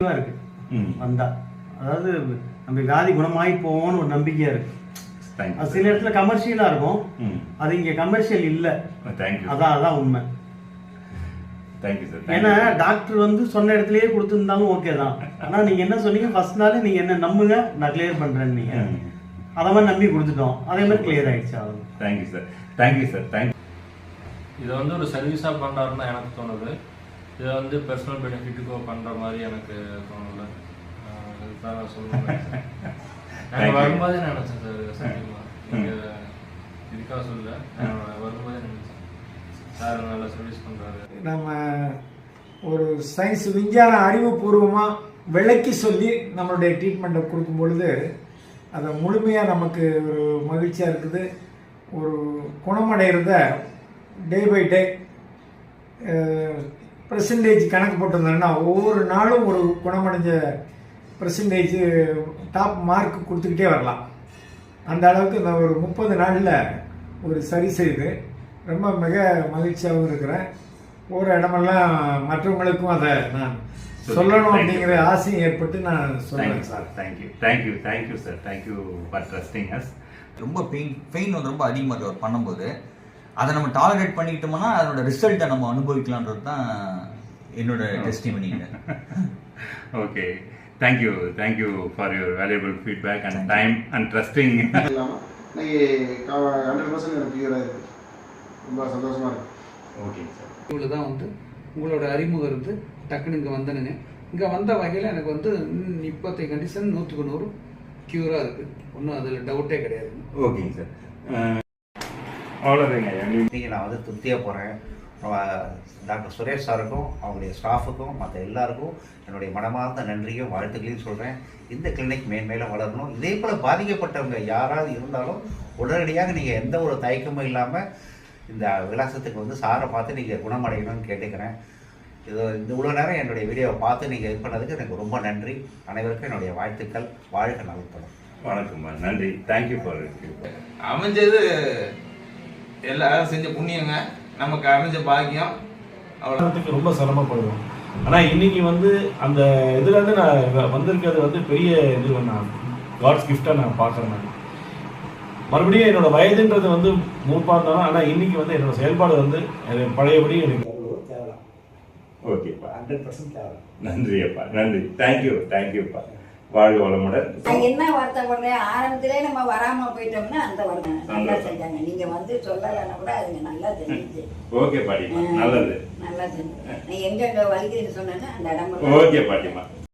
இருக்கு வந்தா, அதாவது நம்ம வியாதி குணமாயி போவோம்னு ஒரு நம்பிக்கையா இருக்கு. அது சில இடத்துல கமர்ஷியலா இருக்கும், அது இங்க கமர்ஷியல் இல்ல. அதான் உண்மை. ஏன்னா டாக்டர் வந்து சொன்ன இடத்துலயே கொடுத்துருந்தாலும் ஓகே தான். ஆனா நீங்க என்ன சொன்னீங்க, ஃபர்ஸ்ட் நாள் நீங்க என்ன நம்புங்க, நான் கிளியர் பண்றேன்னு நீங்க அத மாதிரி நம்பி கொடுத்துட்டோம். அதே மாதிரி கிளியர் ஆயிடுச்சு. அவ்வளவு. Thank you sir, thank you sir, thank you. இதை வந்து ஒரு சர்வீஸாக பண்ணுறாருன்னு தான் எனக்கு தோணுது. இதை வந்து பர்சனல் பெனிஃபிட்டுக்கோ பண்ணுற மாதிரி எனக்கு தோணலை. அதுதான் நான் சொல்லுவேன். நான் வரும்போதே நினச்சேன் சார், சத்தியமாக நீங்கள் இதுக்காக சொல்ல, நான் வரும்போதே நினச்சேன் சார் நல்லா சர்வீஸ் பண்ணுறாரு. நம்ம ஒரு சயின்ஸ் விஞ்ஞான அறிவுபூர்வமாக விளக்கி சொல்லி நம்மளுடைய ட்ரீட்மெண்ட்டை கொடுக்கும் பொழுது அதை முழுமையாக நமக்கு ஒரு மகிழ்ச்சியாக இருக்குது. ஒரு குணமடைகிறத டே பை டே பெர்சன்டேஜ் கணக்கு போட்டிருந்தாங்கன்னா ஒவ்வொரு நாளும் ஒரு குணமடைஞ்ச பெர்சன்டேஜ் டாப் மார்க் கொடுத்துக்கிட்டே வரலாம். அந்த அளவுக்கு நான் ஒரு 30 நாளில் ஒரு சரி செய்து ரொம்ப மிக மகிழ்ச்சியாகவும் இருக்கிறேன். ஒவ்வொரு இடமெல்லாம் மற்றவங்களுக்கும் அதை நான் சொல்லணும் அப்படிங்கிற ஆசையும் ஏற்பட்டு நான் சொல்றேன் sir. Thank you, thank you, thank you sir, thank you for trusting as. ரொம்ப பெயின் வந்து ரொம்ப அதிகமாக இருக்குது அவர் பண்ணும்போது. அதை நம்ம டாலரேட் பண்ணிக்கிட்டோம்னா அதனோட ரிசல்ட்டை நம்ம அனுபவிக்கலான்றது தான் என்னோட டெஸ்டிமனிங்க. Okay, thank you, thank you for your valuable feedback and time and trusting. இன்னைக்கு 100% எனக்கு கிளியராக இருக்குது. ரொம்ப சந்தோஷமாக இருக்குது. ஓகேங்க சார். இவ்வளோ தான் வந்து உங்களோட அறிமுகம் இருந்து டக்குன்னு இங்கே வந்தனுங்க. இங்கே வந்த வகையில் எனக்கு வந்து இப்போத்தைய கண்டிஷன் 100க்கு 100 க்யூராக இருக்குது. ஒன்றும் அதில் டவுட்டே கிடையாது. ஓகேங்க சார். அவ்வளோதாங்க. நீங்கள் நான் வந்து திருப்தியாக போகிறேன். டாக்டர் சுரேஷ் சாருக்கும் அவங்களுடைய ஸ்டாஃபுக்கும் மற்ற எல்லாருக்கும் என்னுடைய மனமார்ந்த நன்றியும் வாழ்த்துக்களையும் சொல்கிறேன். இந்த கிளினிக் மேன்மேலும் வளரணும். இதே போல் பாதிக்கப்பட்டவங்க யாராவது இருந்தாலும் உடனடியாக நீங்கள் எந்த ஒரு தயக்கமும் இல்லாமல் இந்த விலாசத்துக்கு வந்து சாரை பார்த்து நீங்கள் குணமடையணும்னு கேட்டுக்கிறேன். இந்த இவ்வளோ நேரம் என்னுடைய வீடியோவை பார்த்து நீங்கள் இது பண்ணதுக்கு எனக்கு ரொம்ப நன்றி. அனைவருக்கும் என்னுடைய வாழ்த்துக்கள். வாழ்க நலத்தோம். வணக்கம்மா, நன்றி. தேங்க்யூ ஃபார் அமைஞ்சது எல்லாரும் செஞ்ச புண்ணியங்க, நமக்கு அமைஞ்ச பாக்கியம். அவ்வளோத்துக்கு ரொம்ப சிரமப்படுவோம். ஆனால் இன்னைக்கு வந்து அந்த இதுலேருந்து நான் வந்திருக்கிறது வந்து பெரிய இது, நான் காட்ஸ் கிஃப்டாக நான் பார்க்குறேன். நான் மறுபடியும் என்னோட வயதுன்றது வந்து மூப்பாக இருந்தாலும், ஆனால் இன்னைக்கு வந்து என்னோட செயல்பாடு வந்து பழையபடி எனக்கு தேவலாம். ஓகேப்பா, 100% தேவலாம். நன்றி அப்பா, நன்றி. தேங்க்யூ, தேங்க்யூப்பா. வாழ்க வளமுடன். என்ன வருத்தப்படுறேன், ஆரம்பத்திலே நம்ம வராம போயிட்டோம்னா அந்த வருத்தம் நல்லா செஞ்சாங்க. நீங்க வந்து சொல்லலைன்னா கூட அதுங்க நல்லா தெரிஞ்சு. ஓகே பாட்டிமா, நல்லது. நல்லா செஞ்சு நீ எங்க வலிக்குதுன்னு சொன்னா அந்த இடம். ஓகே பாட்டிமா.